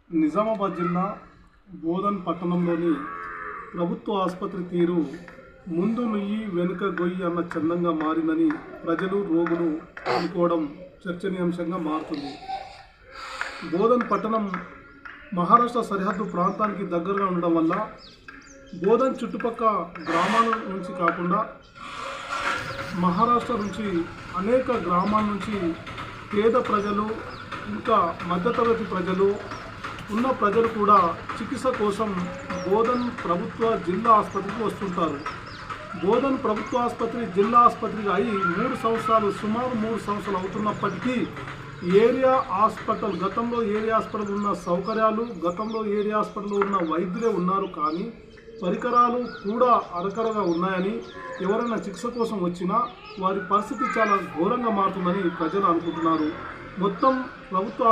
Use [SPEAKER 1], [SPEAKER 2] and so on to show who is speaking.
[SPEAKER 1] నిజామాబాద్ జిల్లా బోధన్ పట్టణంలోని ప్రభుత్వ ఆసుపత్రి తీరు ముందు నుయ్యి వెనుక గొయ్యి అన్న చందంగా మారిందని ప్రజలు రోగులు అనుకోవడం చర్చనీయాంశంగా మారుతుంది. బోధన్ పట్టణం మహారాష్ట్ర సరిహద్దు ప్రాంతానికి దగ్గరగా ఉండడం వల్ల బోధన్ చుట్టుపక్కల గ్రామాల నుంచి కాకుండా మహారాష్ట్ర నుంచి అనేక గ్రామాల నుంచి పేద ప్రజలు ఇంకా మధ్యతరగతి ప్రజలు ఉన్న ప్రజలు కూడా చికిత్స కోసం బోధన్ ప్రభుత్వ జిల్లా ఆసుపత్రికి వస్తుంటారు. బోధన్ ప్రభుత్వ ఆసుపత్రి జిల్లా ఆసుపత్రి అయి సుమారు 3 సంవత్సరాలు అవుతున్నప్పటికీ ఏరియా హాస్పిటల్ గతంలో ఏరియా హాస్పిటల్ ఉన్న సౌకర్యాలు గతంలో ఏరియా హాస్పిటల్లో ఉన్న వైద్యులే ఉన్నారు, కానీ పరికరాలు కూడా అరకరగా ఉన్నాయని ఎవరైనా చికిత్స కోసం వచ్చినా వారి పరిస్థితి చాలా ఘోరంగా మారుతుందని ప్రజలు అనుకుంటున్నారు. మొత్తం ప్రభుత్వ